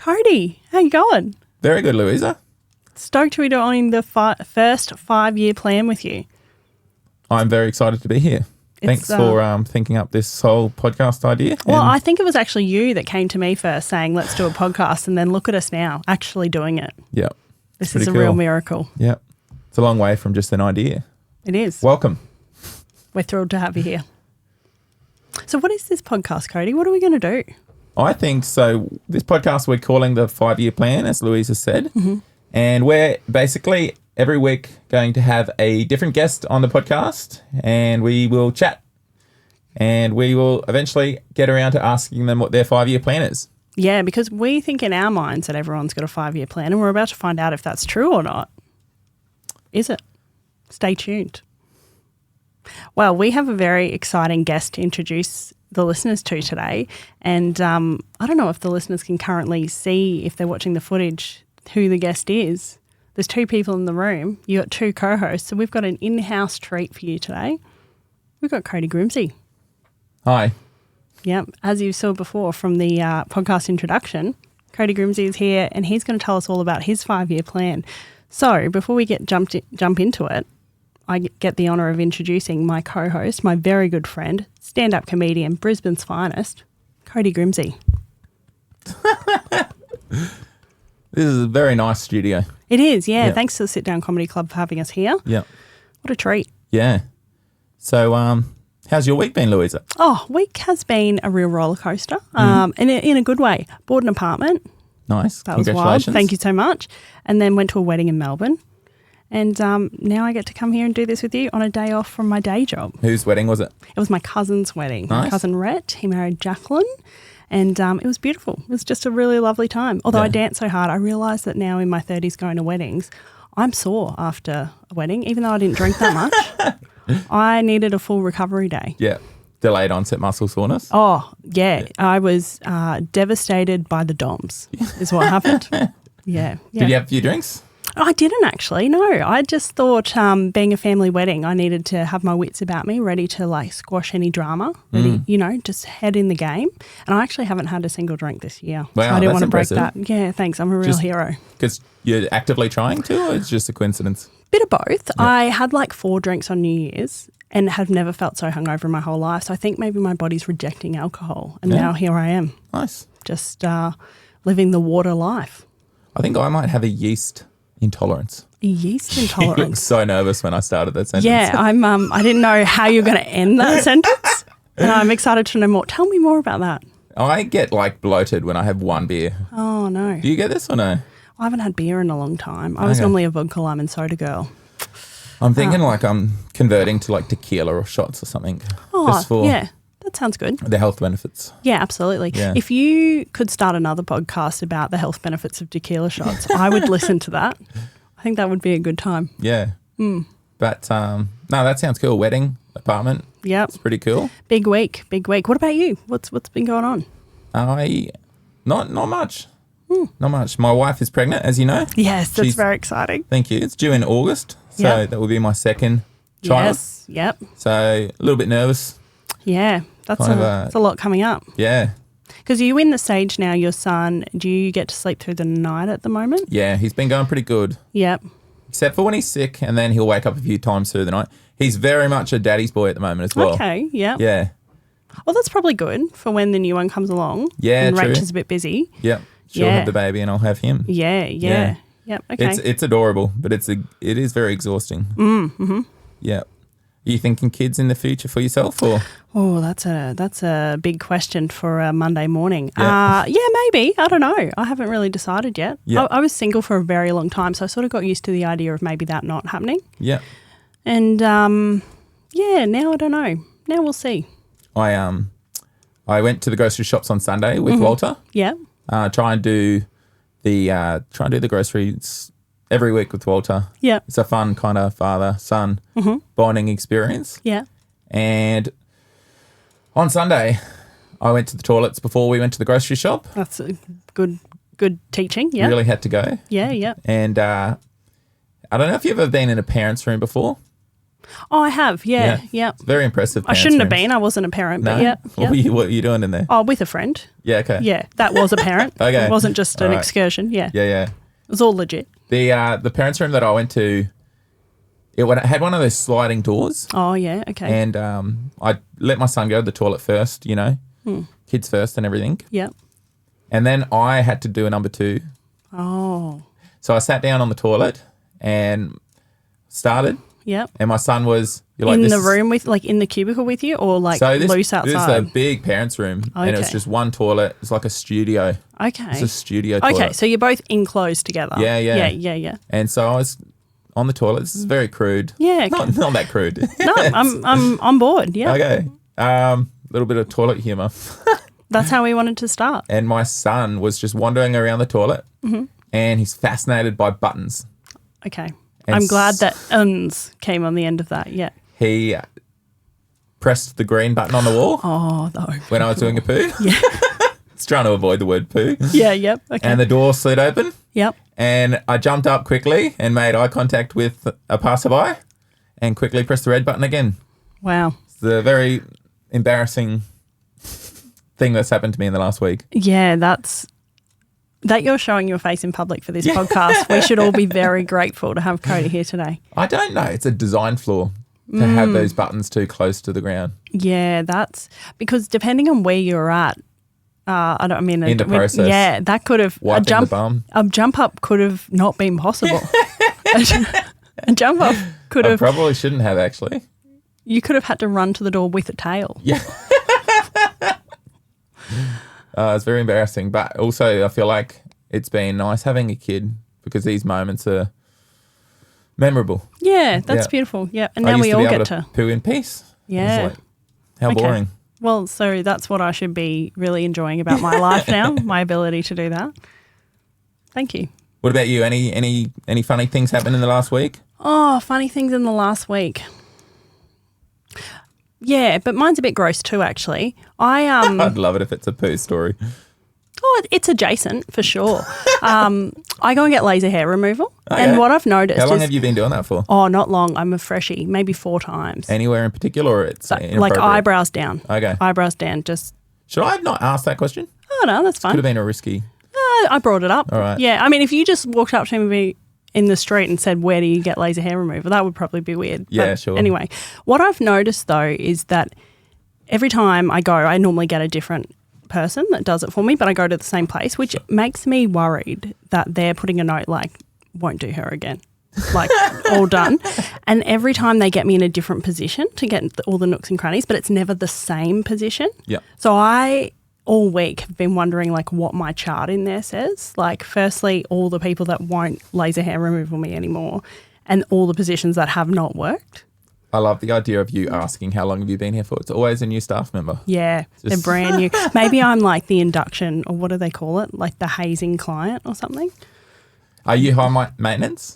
Codie, how you going? Very good, Louisa. Stoked to be doing the first 5-year plan with you. I'm very excited to be here. Thanks for thinking up this whole podcast idea. Well, I think it was actually you that came to me first saying, let's do a podcast, and then look at us now actually doing it. Yeah. This is a real miracle. Yeah. It's a long way from just an idea. It is. Welcome. We're thrilled to have you here. So what is this podcast, Codie? What are we going to do? I think so. This podcast we're calling the 5-year plan, as Louisa said. Mm-hmm. And we're basically every week going to have a different guest on the podcast, and we will chat. And we will eventually get around to asking them what their 5-year plan is. Yeah, because we think in our minds that everyone's got a 5-year plan, and we're about to find out if that's true or not. Is it? Stay tuned. Well, we have a very exciting guest to introduce the listeners to today. And I don't know if the listeners can currently see, if they're watching the footage, who the guest is. There's 2 people in the room. You got 2 co-hosts. So we've got an in-house treat for you today. We've got Codie Grimsey. Hi. Yeah, as you saw before from the podcast introduction, Codie Grimsey is here and he's going to tell us all about his 5-year plan. So before we jump into it, I get the honour of introducing my co-host, my very good friend, stand-up comedian, Brisbane's finest, Codie Grimsey. This is a very nice studio. It is, yeah. Yep. Thanks to the Sit Down Comedy Club for having us here. Yeah. What a treat. Yeah. So how's your week been, Louisa? Oh, week has been a real roller coaster, in a good way. Bought an apartment. Nice. That was wild. Thank you so much. And then went to a wedding in Melbourne. And now I get to come here and do this with you on a day off from my day job. Whose wedding was it? It was my cousin's wedding. Nice. My cousin Rhett. He married Jacqueline. And it was beautiful. It was just a really lovely time. Although I danced so hard, I realised that now in my 30s going to weddings, I'm sore after a wedding, even though I didn't drink that much. I needed a full recovery day. Yeah. Delayed onset muscle soreness. Oh, yeah. I was devastated by the DOMs is what happened. Yeah. Did you have a few drinks? I didn't actually, no. I just thought being a family wedding, I needed to have my wits about me, ready to like squash any drama, ready, just head in the game. And I actually haven't had a single drink this year. Wow, so I didn't want to break impressive. that. Yeah, thanks. I'm a real hero. Because you're actively trying to, or it's just a coincidence? Bit of both. Yep. I had like 4 drinks on New Year's and have never felt so hungover in my whole life. So I think maybe my body's rejecting alcohol. And now here I am. Nice. Just living the water life. I think I might have a yeast intolerance. A yeast intolerance. You looked so nervous when I started that sentence. Yeah, I didn't know how you're going to end that sentence. And I'm excited to know more. Tell me more about that. I get like bloated when I have 1 beer. Oh, no. Do you get this or no? I haven't had beer in a long time. I was normally a vodka lime and soda girl. I'm thinking like I'm converting to like tequila or shots or something. Oh, just for yeah. That sounds good. The health benefits. Yeah, absolutely. Yeah. If you could start another podcast about the health benefits of tequila shots, I would listen to that. I think that would be a good time. Yeah. But no, that sounds cool. Wedding, apartment. Yep. It's pretty cool. Big week. What about you? What's been going on? Not much. Not much. My wife is pregnant, as you know. Yes, that's very exciting. Thank you. It's due in August, so that will be my second child. Yes, yep. So a little bit nervous. Yeah, that's a lot coming up. Yeah. Because you're in the stage now, your son, do you get to sleep through the night at the moment? Yeah, he's been going pretty good. Yep. Except for when he's sick and then he'll wake up a few times through the night. He's very much a daddy's boy at the moment as well. Okay, yeah. Yeah. Well, that's probably good for when the new one comes along. Yeah, and true. Rach is a bit busy. Yep. She'll have the baby and I'll have him. Yeah. Yep, okay. It's adorable, but it is very exhausting. Mm-hmm. Yeah. Are you thinking kids in the future for yourself or? Oh, that's a big question for a Monday morning. Yeah, maybe. I don't know. I haven't really decided yet. Yeah. I was single for a very long time, so I sort of got used to the idea of maybe that not happening. Yeah. And now I don't know. Now we'll see. I went to the grocery shops on Sunday with Walter. Yeah. Try and do the groceries every week with Walter. Yeah. It's a fun kind of father-son bonding experience. Yeah. And on Sunday, I went to the toilets before we went to the grocery shop. That's a good teaching, yeah. Really had to go. Yeah. And I don't know if you've ever been in a parent's room before. Oh, I have. Yeah. It's very impressive. I shouldn't have been. I wasn't a parent, No? but yeah. What were you doing in there? Oh, with a friend. Yeah, okay. Yeah, that was a parent. Okay. It wasn't just an All right. excursion. Yeah. Yeah. It was all legit. The parents' room that I went to, it had one of those sliding doors. Oh, yeah. Okay. And I let my son go to the toilet first, kids first and everything. Yep. And then I had to do a number 2. Oh. So I sat down on the toilet and started. Yep. And my son was In the room with, like, in the cubicle with you, or like loose outside? This is a big parents' room, and it was Okay. just one toilet. It's like a studio. Okay. It's a studio toilet. Okay, so you're both enclosed together. Yeah. Yeah. And so I was on the toilet. This is very crude. Yeah. Not that crude. No, I'm on board. Yeah. Okay. Little bit of toilet humor. That's how we wanted to start. And my son was just wandering around the toilet, and he's fascinated by buttons. Okay. And I'm glad that uns came on the end of that. Yeah. He pressed the green button on the wall Oh, no. when I was doing a poo. Yeah. It's trying to avoid the word poo. Yeah, yep. Okay. And the door slid open, Yep. and I jumped up quickly and made eye contact with a passerby and quickly pressed the red button again. Wow. It's the very embarrassing thing that's happened to me in the last week. Yeah, that you're showing your face in public for this podcast. We should all be very grateful to have Codie here today. I don't know. It's a design flaw to have those buttons too close to the ground. Yeah, that's because depending on where you're at, In the process. Yeah, that could have Wiping the bum. A jump up could have not been possible. A jump up could I have. probably shouldn't have, actually. You could have had to run to the door with a tail. Yeah. It's very embarrassing, but also I feel like it's been nice having a kid because these moments are memorable. Yeah, that's Yeah. beautiful. Yeah, and I now used we to all be able get to to. poo in peace. Yeah. It's like, how Okay. boring. Well, so that's what I should be really enjoying about my life now, my ability to do that. Thank you. What about you? Any funny things happened in the last week? Oh, funny things in the last week. Yeah, but mine's a bit gross too, actually. I'd love it if it's a poo story. Oh, it's adjacent for sure. I go and get laser hair removal, Okay. and what I've noticed How long is, have you been doing that for? oh, not long. I'm a freshie, maybe 4 times. Anywhere in particular, or it's Like inappropriate? eyebrows down. Okay. Eyebrows down. Just Should I have not asked that question? oh no, that's Could have fine. been a risky. I brought it up. All right. Yeah, I mean, if you just walked up to me in the street and said, "Where do you get laser hair removal?" that would probably be weird. Yeah, But sure. Anyway, what I've noticed though is that every time I go, I normally get a different person that does it for me, but I go to the same place, which makes me worried that they're putting a note like, "Won't do her again." Like all done. And every time they get me in a different position to get all the nooks and crannies, but it's never the same position. Yeah. So I all week have been wondering like what my chart in there says. Like firstly, all the people that won't laser hair removal me anymore and all the positions that have not worked. I love the idea of you asking how long have you been here for. It's always a new staff member. Yeah, they're brand new. Maybe I'm like the induction or what do they call it? Like the hazing client or something. Are you high maintenance?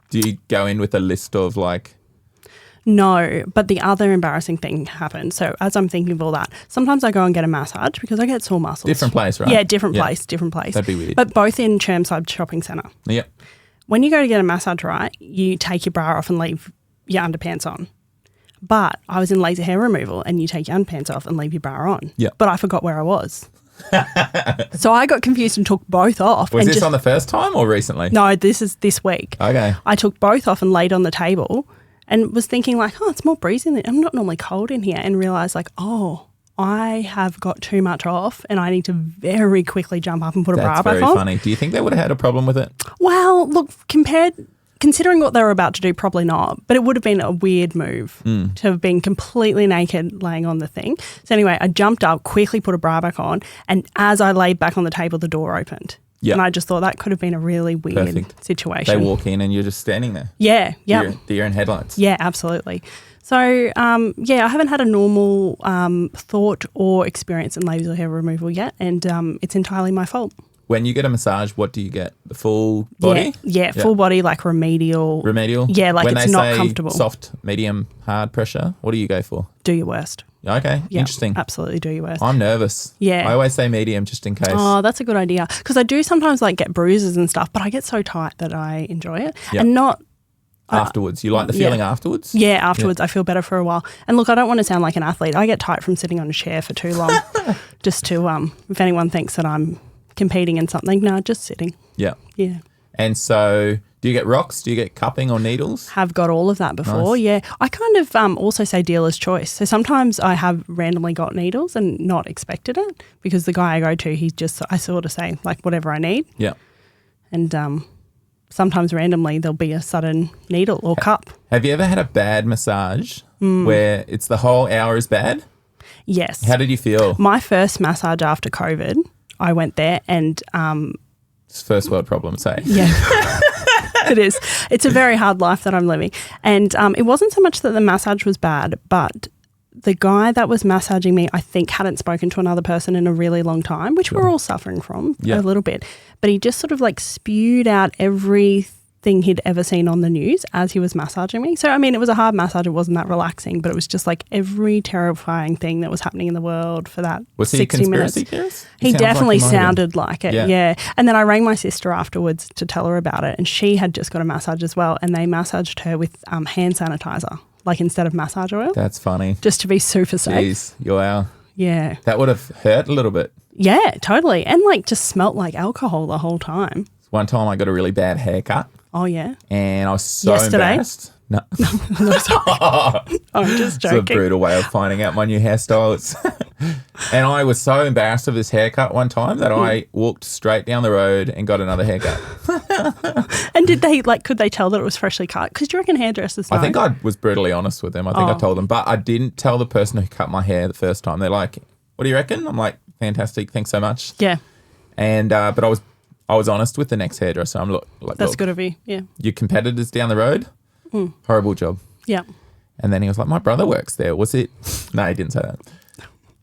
Do you go in with a list of like... No, but the other embarrassing thing happened. So as I'm thinking of all that, sometimes I go and get a massage because I get sore muscles. Different place, right? Yeah, different place. That'd be weird. But both in Chermside Shopping Centre. Yep. When you go to get a massage, right, you take your bra off and leave your underpants on. But I was in laser hair removal and you take your underpants off and leave your bra on. Yep. But I forgot where I was. So I got confused and took both off. Was and this on the first time or recently? No, this is this week. Okay. I took both off and laid on the table and was thinking like, oh, it's more breezy in there. I'm not normally cold in here, and realised like, oh, I have got too much off and I need to very quickly jump up and put a bra That's back very on. funny. Do you think they would have had a problem with it? Well, look, considering what they were about to do, probably not. But it would have been a weird move to have been completely naked laying on the thing. So anyway, I jumped up, quickly put a bra back on, and as I laid back on the table, the door opened. Yeah. And I just thought that could have been a really weird Perfect. situation. They walk in and you're just standing there. Yeah, yeah. Deer in headlights. Yeah, absolutely. So, I haven't had a normal thought or experience in laser hair removal yet, and it's entirely my fault. When you get a massage, what do you get? The full body? Yeah, full body, like remedial. Remedial? Yeah, like when it's they not say comfortable. Soft, medium, hard pressure, what do you go for? Do your worst. Okay, Yeah, interesting. absolutely do your worst. I'm nervous. Yeah. I always say medium just in case. Oh, that's a good idea. Because I do sometimes like get bruises and stuff, but I get so tight that I enjoy it. Yeah. And afterwards. You like the feeling afterwards? Yeah, afterwards I feel better for a while. And look, I don't want to sound like an athlete. I get tight from sitting on a chair for too long. Just to, if anyone thinks that I'm competing in something, no, just sitting. Yeah. Yeah. And so do you get rocks? Do you get cupping or needles? Have got all of that before, yeah. I kind of also say dealer's choice. So sometimes I have randomly got needles and not expected it because the guy I go to, I sort of say like whatever I need. Yeah. And sometimes randomly there'll be a sudden needle or cup. Have you ever had a bad massage where it's the whole hour is bad? Yes. How did you feel? My first massage after COVID, I went there and It's first world problem, say. yeah. It is. It's a very hard life that I'm living. And it wasn't so much that the massage was bad, but the guy that was massaging me, I think, hadn't spoken to another person in a really long time, which we're all suffering from a little bit. But he just sort of like spewed out everything he'd ever seen on the news as he was massaging me. So, I mean, it was a hard massage. It wasn't that relaxing, but it was just like every terrifying thing that was happening in the world for that 60 minutes. Was he a conspiracy theorist? He definitely sounded like it, yeah. And then I rang my sister afterwards to tell her about it, and she had just got a massage as well, and they massaged her with hand sanitizer, like instead of massage oil. That's funny. Just to be super safe. Jeez, wow. Yeah. That would have hurt a little bit. Yeah, totally. And like just smelt like alcohol the whole time. One time I got a really bad haircut. Oh, yeah. And I was so embarrassed. No. I'm just joking. It's a brutal way of finding out my new hairstyle. And I was so embarrassed of this haircut one time that I walked straight down the road and got another haircut. And could they tell that it was freshly cut? Because do you reckon hairdressers know? I think I was brutally honest with them. I think I told them. But I didn't tell the person who cut my hair the first time. They're like, what do you reckon? I'm like, fantastic. Thanks so much. Yeah. And but I was honest with the next hairdresser. I'm like, that's good of you. Yeah. Your competitors down the road, horrible job. Yeah. And then he was like, my brother works there. Was it? No, he didn't say that.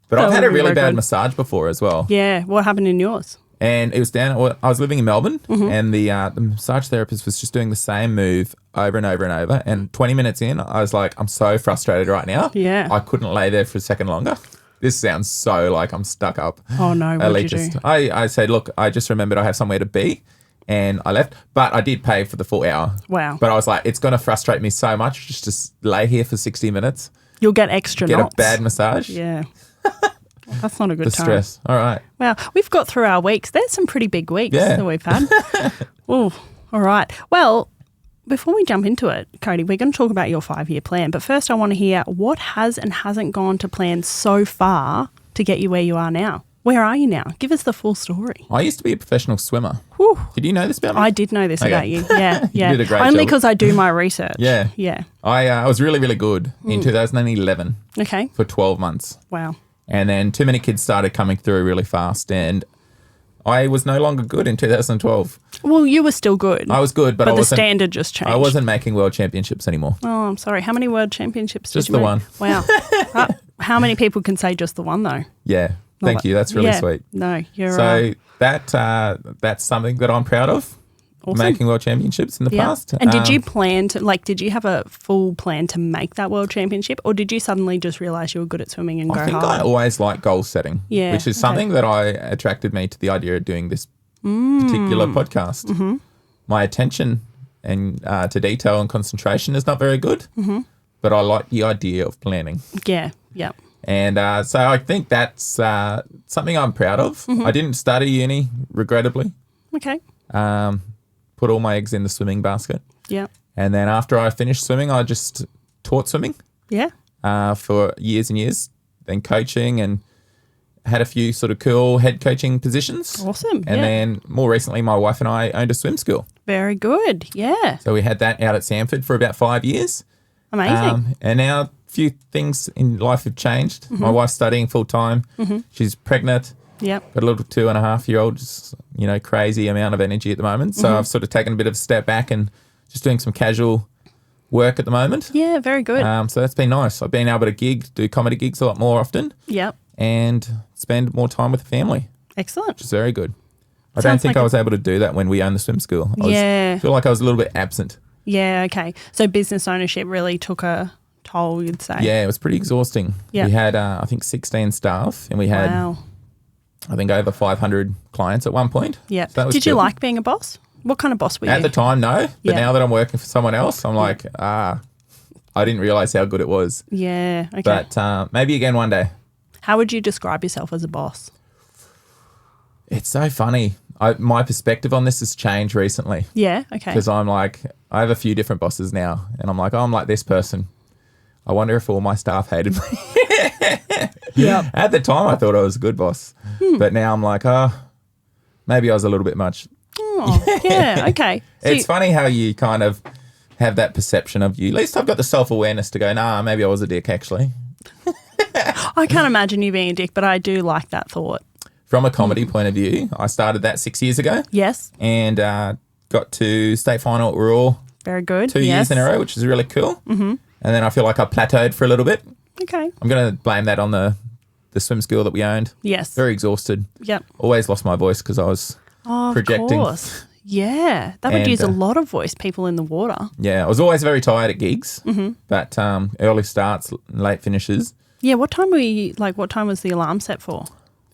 But I've had a really bad massage before as well. Yeah. What happened in yours? And it was I was living in Melbourne, and the massage therapist was just doing the same move over and over and over. And 20 minutes in, I was like, I'm so frustrated right now. Yeah. I couldn't lay there for a second longer. This sounds so like I'm stuck up. Oh, no. What did you do? I said, look, I just remembered I have somewhere to be, and I left. But I did pay for the full hour. Wow. But I was like, it's going to frustrate me so much just to lay here for 60 minutes. You'll get extra knots. Get a bad massage. Yeah. That's not a good time. The stress. All right. Wow. We've got through our weeks. There's some pretty big weeks that we've had. Oh, all right. Well, before we jump into it, Codie, we're going to talk about your 5-year plan. But first I want to hear what has and hasn't gone to plan so far to get you where you are now. Where are you now? Give us the full story. I used to be a professional swimmer. Whew. Did you know this about me? I did know this about you. Yeah, yeah. You did a great Only job. because I do my research. Yeah. Yeah. I was really, really good in 2011 Okay. for 12 months. Wow. And then too many kids started coming through really fast, and I was no longer good in 2012. Well, you were still good. I was good, but the standard just changed. I wasn't making world championships anymore. Oh, I'm sorry. How many world championships Just did you the make? one. Wow. How many people can say just the one, though? Yeah. Thank you. That's really sweet. No, you're So that's something that I'm proud of. Awesome. Making world championships in the past. And did you plan to, did you have a full plan to make that world championship, or did you suddenly just realise you were good at swimming and go hard? I think I always like goal setting, which is something that attracted me to the idea of doing this particular podcast. Mm-hmm. My attention and to detail and concentration is not very good, but I like the idea of planning. Yeah, yeah. And so I think that's something I'm proud of. I didn't study uni, regrettably. Okay. Put all my eggs in the swimming basket. Yeah. And then after I finished swimming, I just taught swimming. Yeah. For years and years, then coaching, and had a few sort of cool head coaching positions. Awesome. And then more recently, my wife and I owned a swim school. Very good. Yeah. So we had that out at Sanford for about 5 years. Amazing. And now a few things in life have changed. My wife's studying full time. She's pregnant. Yep. Got a little 2.5-year-old, just, crazy amount of energy at the moment. So I've sort of taken a bit of a step back and just doing some casual work at the moment. Yeah, very good. So that's been nice. I've been able to do comedy gigs a lot more often. Yep. And spend more time with the family. Excellent. Which is very good. I don't think I was able to do that when we owned the swim school. I feel like I was a little bit absent. Yeah, okay. So business ownership really took a toll, you'd say? Yeah, it was pretty exhausting. Yep. We had, I think, 16 staff, and we had, I think, over 500 clients at one point. Yeah. So Did you like being a boss? What kind of boss were you? At the time, no. But Yeah. now that I'm working for someone else, I'm like, I didn't realise how good it was. Yeah, okay. But maybe again one day. How would you describe yourself as a boss? It's so funny. My perspective on this has changed recently Yeah, okay. because I'm like, I have a few different bosses now, and I'm like, oh, I'm like this person. I wonder if all my staff hated me. Yeah. At the time, I thought I was a good boss, but now I'm like, maybe I was a little bit much. Oh, yeah, okay. So It's funny how you kind of have that perception of you. At least I've got the self-awareness to go, nah, maybe I was a dick actually. I can't imagine you being a dick, but I do like that thought. From a comedy point of view, I started that 6 years ago Yes, and got to state final at Raw very good. 2 years in a row, which is really cool. Mm-hmm. And then I feel like I plateaued for a little bit. Okay. I'm going to blame that on the swim school that we owned. Yes. Very exhausted. Yep. Always lost my voice because I was projecting. Of course. Yeah, that would And, use a lot of voice people in the water. Yeah, I was always very tired at gigs, but early starts, late finishes, Yeah, what time were you, what time was the alarm set for?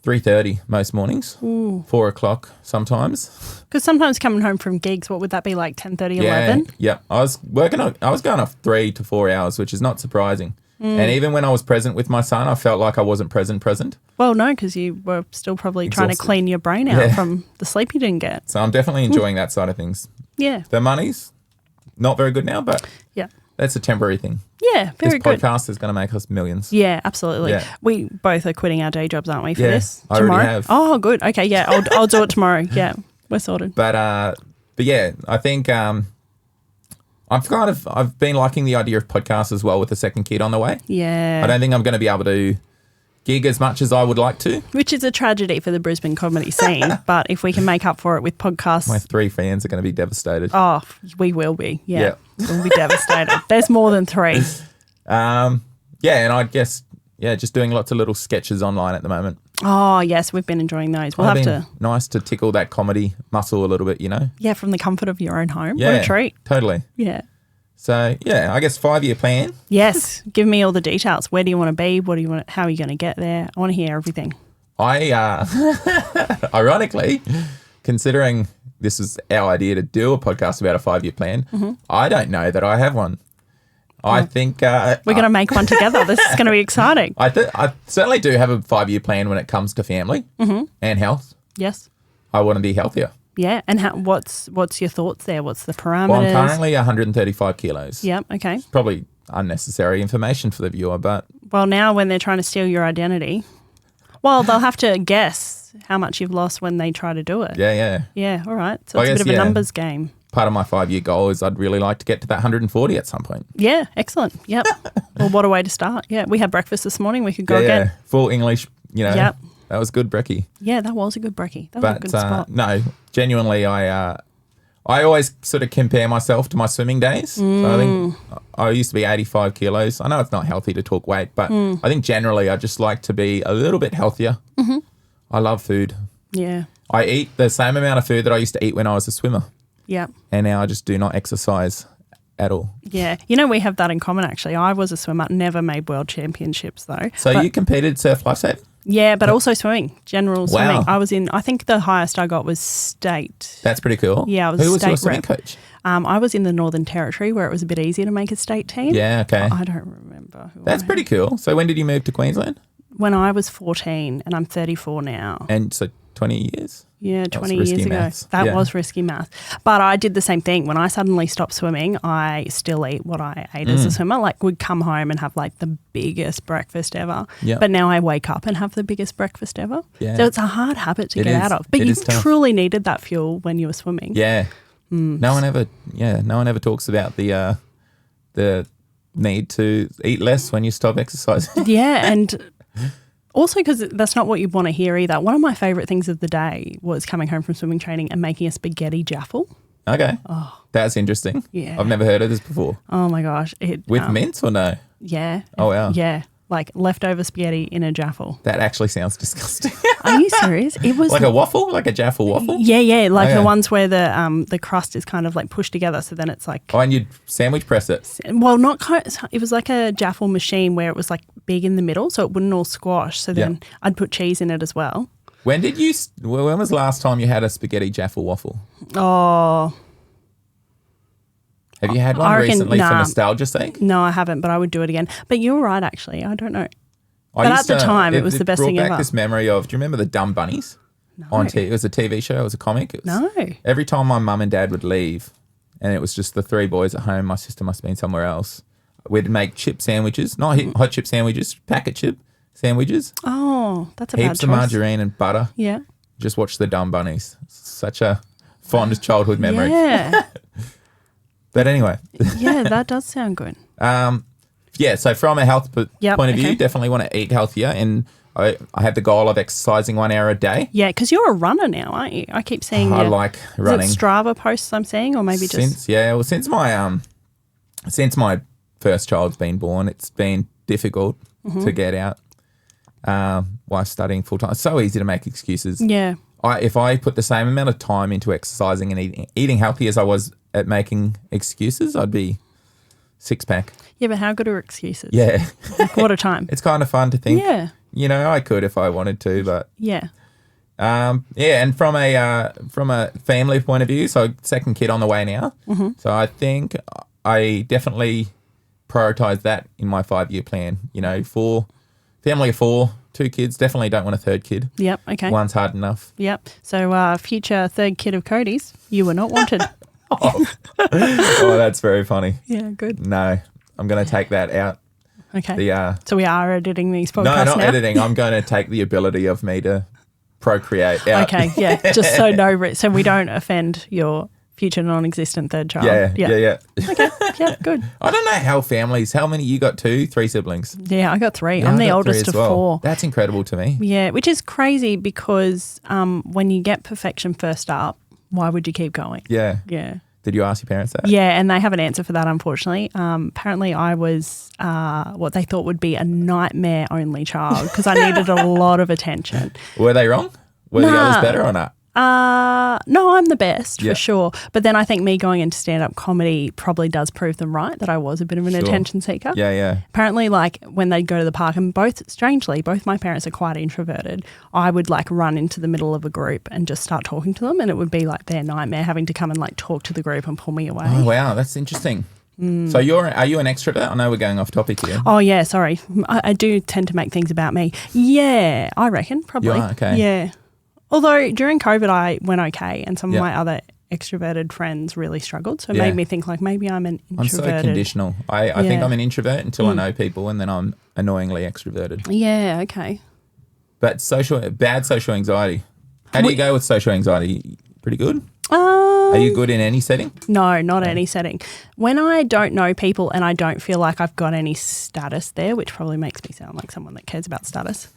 3:30 most mornings, 4 o'clock sometimes. Because sometimes coming home from gigs, what would that be, like 10:30, 11? Yeah. I was going off 3 to 4 hours, which is not surprising. And even when I was present with my son, I felt like I wasn't present. Well, no, because you were still probably trying to Exhausted. clean your brain out from the sleep you didn't get. So I'm definitely enjoying that side of things. Yeah. The money's not very good now, but Yeah. that's a temporary thing. Yeah, very This good. podcast is going to make us millions. Yeah, absolutely. Yeah. We both are quitting our day jobs, aren't we, for Yeah, this? I already Tomorrow? have. Oh, good. Okay, yeah, I'll do it tomorrow. Yeah, we're sorted. But yeah, I think I've been liking the idea of podcasts as well with the second kid on the way. Yeah. I don't think I'm going to be able to gig as much as I would like to. Which is a tragedy for the Brisbane comedy scene, but if we can make up for it with podcasts, My 3 fans are going to be devastated. oh, we will be. Yeah. Yeah. We'll be devastated. There's more than 3. Yeah, and I guess, just doing lots of little sketches online at the moment. Oh, yes, we've been enjoying those. We'll have to, Nice to tickle that comedy muscle a little bit, yeah, from the comfort of your own home. Yeah, What a treat. Totally. Yeah. So, I guess 5-year plan. Yes, give me all the details. Where do you want to be? What do you want? How are you going to get there? I want to hear everything. Ironically, considering this is our idea to do a podcast about a 5-year plan, I don't know that I have one. I think We're going to make one together. This is going to be exciting. I certainly do have a 5-year plan when it comes to family and health. Yes. I want to be healthier. Yeah. And what's your thoughts there? What's the parameters? Well, I'm currently 135 kilos. Yep. Okay. Probably unnecessary information for the viewer, but Well, now when they're trying to steal your identity, well, they'll have to guess how much you've lost when they try to do it. yeah. Yeah. All right. So I it's a guess, bit of a numbers game. Part of my 5-year goal is I'd really like to get to that 140 at some point. Yeah. Excellent. Yep. Well, what a way to start. Yeah. We had breakfast this morning. We could go again. Full English, Yep. That was good, brekkie. Yeah, that was a good brekkie. That was a But good spot. no, genuinely, I always sort of compare myself to my swimming days. So I think I used to be 85 kilos. I know it's not healthy to talk weight, but I think generally I just like to be a little bit healthier. Mm-hmm. I love food. Yeah. I eat the same amount of food that I used to eat when I was a swimmer. Yep. And now I just do not exercise at all. Yeah. We have that in common, actually. I was a swimmer, never made world championships, though. So you competed surf lifesaving? Yeah, but also swimming, general swimming. Wow. I think the highest I got was state. That's pretty cool. Yeah, I was Who a was your state swimming rep. coach? I was in the Northern Territory where it was a bit easier to make a state team. Yeah, okay. I don't remember who That's pretty cool. So when did you move to Queensland? When I was 14 and I'm 34 now. And so 20 years? Yeah, That was 20 years risky ago. maths. That Yeah. was risky math. But I did the same thing. When I suddenly stopped swimming, I still eat what I ate as a swimmer. Like, would come home and have like the biggest breakfast ever. Yeah. But now I wake up and have the biggest breakfast ever. Yeah. So it's a hard habit to It get is. out of. But It you is tough. truly needed that fuel when you were swimming. Yeah. No one ever talks about the need to eat less when you stop exercising. Yeah, and also because that's not what you want to hear either. One of my favourite things of the day was coming home from swimming training and making a spaghetti jaffle. Okay. That's interesting. Yeah. I've never heard of this before. Oh my gosh. With mince or no? Yeah. Oh, wow. Yeah. Like leftover spaghetti in a jaffle. That actually sounds disgusting. Are you serious? It was Like a waffle? Like a jaffle waffle? Yeah, like Oh, yeah. the ones where the crust is kind of like pushed together, so then it's like Oh, and you'd sandwich press it. well, not quite. It was like a jaffle machine where it was like big in the middle, so it wouldn't all squash. So then I'd put cheese in it as well. When was the last time you had a spaghetti Jaffa waffle? Oh, Have you had one I reckon, recently for nah. nostalgia's sake? no, I haven't, but I would do it again. But you're right, actually. I don't know. I But used at the time, it was the best thing brought back ever. this memory of, do you remember the Dumb Bunnies? No. On TV. It was a TV show. It was a comic. It was, No. Every time my mum and dad would leave and it was just the three boys at home, my sister must have been somewhere else, we'd make chip sandwiches, not hot chip sandwiches, packet chip sandwiches. Oh, that's a bad choice. Heaps of margarine and butter. Yeah. Just watch the Dumb Bunnies. Such a fond childhood memory. Yeah. But anyway. Yeah, that does sound good. Yeah, so from a health point of view, okay. definitely want to eat healthier. And I have the goal of exercising 1 hour a day. Yeah, because you're a runner now, aren't you? I keep seeing I your, like running. Is it Strava posts I'm seeing, or maybe just... Since my first child's been born, it's been difficult to get out while studying full time. It's so easy to make excuses. Yeah. If I put the same amount of time into exercising and eating healthy as I was at making excuses, I'd be six-pack. Yeah, but how good are excuses? Yeah. Like, what a time. It's kind of fun to think. Yeah. You know, I could if I wanted to, but Yeah. and from a family point of view, so second kid on the way now. Mm-hmm. So I think I definitely prioritize that in my 5-year plan. You know, family of 4, 2 kids. Definitely don't want a third kid. Yep. Okay. One's hard enough. Yep. So future third kid of Codie's, you were not wanted. Oh, that's very funny. Yeah. Good. No, I'm going to take that out. Okay. So we are editing these podcasts No, not now? editing. I'm going to take the ability of me to procreate out. Okay. Yeah. Just so we don't offend your future non-existent third child. Yeah. Okay. Yeah. Good. I don't know how many you got? 2, 3 siblings? Yeah, I got 3. Yeah, I'm I the got 3 oldest as of well. 4. That's incredible to me. Yeah, which is crazy because when you get perfection first up, why would you keep going? Yeah. Yeah. Did you ask your parents that? Yeah, and they have an answer for that, unfortunately. Apparently I was what they thought would be a nightmare only child because I needed a lot of attention. Were they wrong? Were the others better or not? No, I'm the best Yeah. for sure. But then I think me going into stand-up comedy probably does prove them right that I was a bit of an attention seeker. Yeah. Apparently, like when they'd go to the park, and both my parents are quite introverted, I would like run into the middle of a group and just start talking to them, and it would be like their nightmare having to come and like talk to the group and pull me away. Oh, wow. That's interesting. So are you an extrovert? I know we're going off topic here. Oh, yeah, sorry. I do tend to make things about me. Yeah, I reckon, probably. You are? Okay. Yeah. Although during COVID I went okay and some of Yeah. my other extroverted friends really struggled. So it Yeah. made me think like maybe I'm an introverted. I'm so conditional. I think Yeah. I'm an introvert until I know people and then I'm annoyingly extroverted. Yeah, okay. But bad social anxiety. How do you go with social anxiety? Pretty good? Are you good in any setting? No, not any setting. When I don't know people and I don't feel like I've got any status there, which probably makes me sound like someone that cares about status,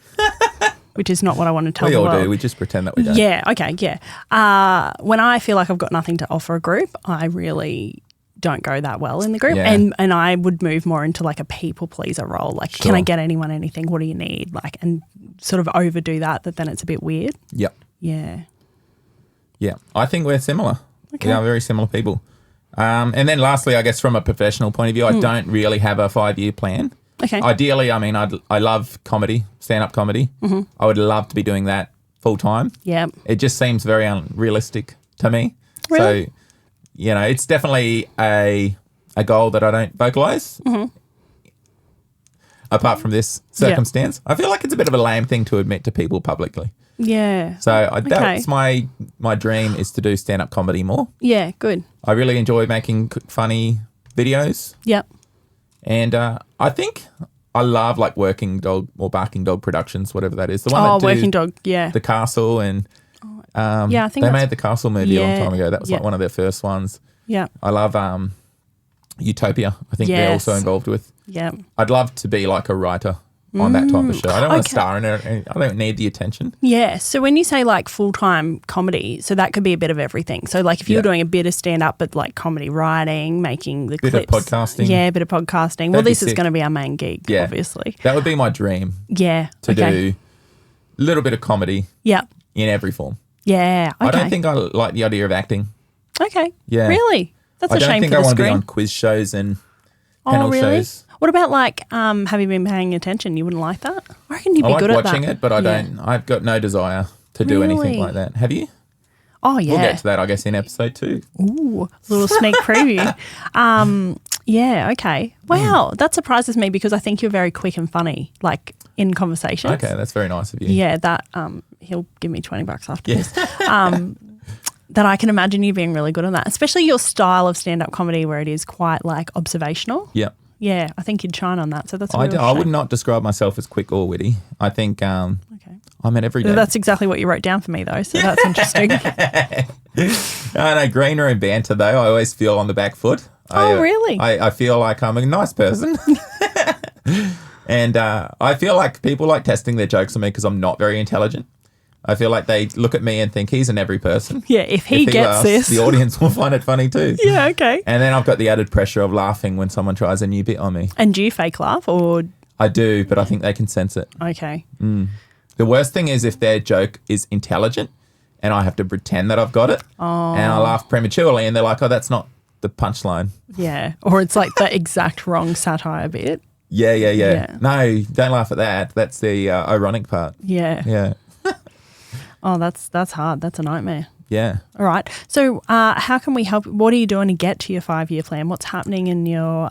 which is not what I want to tell We the all world. do. We just pretend that we don't. Yeah, okay, yeah. When I feel like I've got nothing to offer a group, I really don't go that well in the group. Yeah. And I would move more into like a people pleaser role. Like, can I get anyone anything? What do you need? Like, and sort of overdo that then it's a bit weird. Yep. Yeah. Yeah. I think we're similar. Okay. We are very similar people. And then lastly, I guess from a professional point of view, I don't really have a 5-year plan. Okay. Ideally, I mean, I love comedy, stand-up comedy. Mm-hmm. I would love to be doing that full time. Yeah. It just seems very unrealistic to me. Really? So, you know, it's definitely a goal that I don't vocalize. Mm-hmm. Apart from this circumstance, I feel like it's a bit of a lame thing to admit to people publicly. Yeah. So that's my dream is to do stand-up comedy more. Yeah, good. I really enjoy making funny videos. Yep. And I think I love like working dog or barking dog productions, whatever that is. The one that do Working Dog, yeah. The Castle and Yeah, I think they that's- made the Castle movie a long Yeah, time ago. That was yeah. like one of their first ones. Yeah. I love Utopia. I think they're Yes. also involved with. Yeah. I'd love to be like a writer on that type of show. I don't want to okay. star in it. I don't need the attention. Yeah. So when you say like full-time comedy, so that could be a bit of everything. So like if you were doing a bit of stand-up but like comedy writing, making the Bit of clips. podcasting. Yeah, a bit of podcasting. Well, That'd be this is sick. going to be our main gig, Yeah. obviously. That would be my dream Yeah. to do a little bit of comedy Yeah. in every form. Yeah. Okay. I don't think I like the idea of acting. Okay. Yeah. Really? That's I a don't shame think for I the want to be screen. on quiz shows and Oh, panel really? shows. What about like have you been paying attention? You wouldn't like that? I reckon you'd I be like good at watching that. it, but I Yeah. don't. I've got no desire to do anything Really? like that. Have you? Oh, yeah. We'll get to that, I guess, in episode 2. Ooh, little sneak preview. Yeah, okay. Wow, that surprises me because I think you're very quick and funny, like in conversations. Okay, that's very nice of you. Yeah, that he'll give me $20 after this. That I can imagine you being really good on that, especially your style of stand-up comedy where it is quite like observational. Yeah. Yeah, I think you'd shine on that. So that's a I real would shame. not describe myself as quick or witty. I think I'm an everyday. That's exactly what you wrote down for me though, so that's interesting. I know, green room banter though, I always feel on the back foot. Really? I feel like I'm a nice person. And I feel like people like testing their jokes on me because I'm not very intelligent. I feel like they look at me and think he's an every person. Yeah, if he gets laughs, this. the audience will find it funny too. Yeah, okay. And then I've got the added pressure of laughing when someone tries a new bit on me. And do you fake laugh or? I do, but I think they can sense it. Okay. The worst thing is if their joke is intelligent and I have to pretend that I've got it and I laugh prematurely and they're like, oh, that's not the punchline. Yeah, or it's like the exact wrong satire bit. Yeah. No, don't laugh at that. That's the ironic part. Yeah. Yeah. Oh, that's hard. That's a nightmare. Yeah. All right. So how can we help? What are you doing to get to your 5-year plan? What's happening in your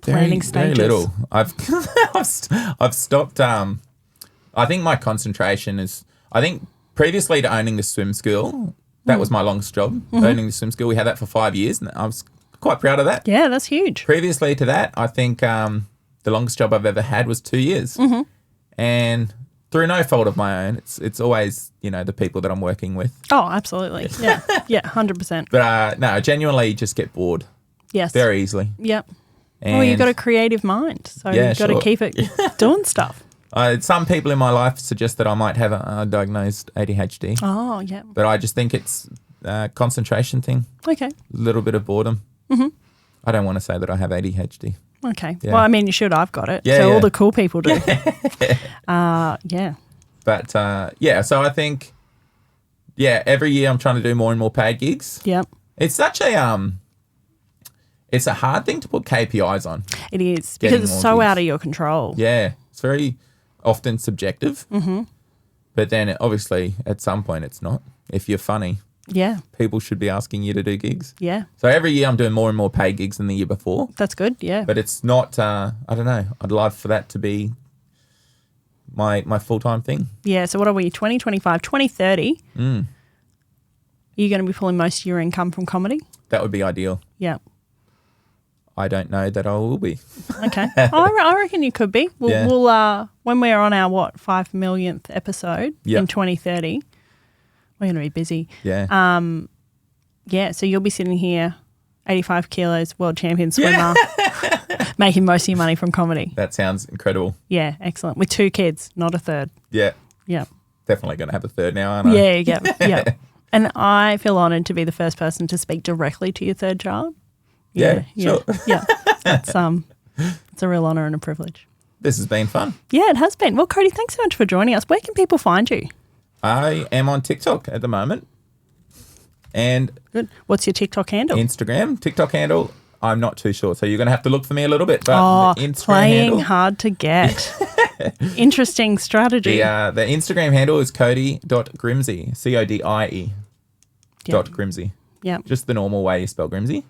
planning stages? Very little. I've stopped. I think my concentration is. I think previously to owning the swim school, that was my longest job. Owning the swim school, we had that for 5 years, and I was quite proud of that. Yeah, that's huge. Previously to that, I think the longest job I've ever had was 2 years, and through no fault of my own, it's always the people that I'm working with. Oh, absolutely. Yeah, 100%. But no, I genuinely just get bored Yes. very easily. Yep. And Well, you've got a creative mind, so Yeah, you've got to sure. keep it doing stuff. Some people in my life suggest that I might have a diagnosed ADHD, Oh, yeah. but I just think it's a concentration thing, Okay. a little bit of boredom. I don't want to say that I have ADHD. Okay. Yeah. Well, I mean, you should. I've got it. Yeah, so yeah. all the cool people do. Yeah. But so I think, every year I'm trying to do more and more paid gigs. Yep. It's such a it's a hard thing to put KPIs on. It is Getting because it's more so gigs. out of your control. Yeah, it's very often subjective. But then obviously at some point it's not. If you're funny, Yeah. people should be asking you to do gigs. Yeah. So every year I'm doing more and more paid gigs than the year before. That's good. Yeah. But it's not, I don't know, I'd love for that to be my full-time thing. Yeah. So what are we? 2025, 2030. Are you going to be pulling most of your income from comedy? That would be ideal. Yeah. I don't know that I will be. Okay. I reckon you could be. Yeah. We'll when we're on our 5 millionth episode Yep. in 2030, we're going to be busy. Yeah. Yeah. So you'll be sitting here, 85 kilos, world champion swimmer, making most of your money from comedy. That sounds incredible. Yeah. Excellent. With 2 kids, not a third. Yeah. Yeah. Definitely going to have a third now, aren't I? Yeah. And I feel honoured to be the first person to speak directly to your third child. Yeah, sure. Yeah. It's a real honour and a privilege. This has been fun. Yeah, it has been. Well, Codie, thanks so much for joining us. Where can people find you? I am on TikTok at the moment and Good. What's your TikTok handle? Instagram. TikTok handle, I'm not too sure. So you're going to have to look for me a little bit. But the Instagram playing handle, hard to get. Interesting strategy. the Instagram handle is Codie.Grimsey, Codie. Yep. Grimsey. Yeah, Just the normal way you spell Grimsey.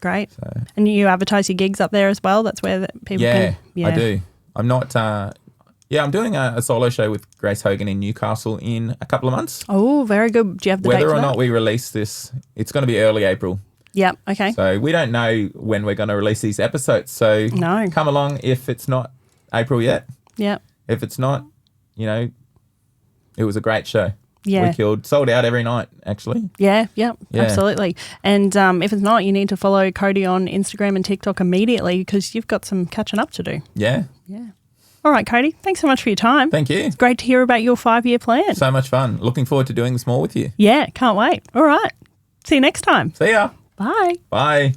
great. And you advertise your gigs up there as well? That's where people can... I do. I'm not... I'm doing a solo show with Grace Hogan in Newcastle in a couple of months. Oh, very good. Do you have the date Whether for or that? not we release this, it's going to be early April. Yep, okay. So we don't know when we're going to release these episodes. So No. come along if it's not April yet. Yep. If it's not, it was a great show. Yeah. We sold out every night, actually. Yeah, Yeah. absolutely. And if it's not, you need to follow Codie on Instagram and TikTok immediately because you've got some catching up to do. Yeah. Yeah. All right, Codie, thanks so much for your time. Thank you. It's great to hear about your 5-year plan. So much fun. Looking forward to doing this more with you. Yeah, can't wait. All right. See you next time. See ya. Bye. Bye.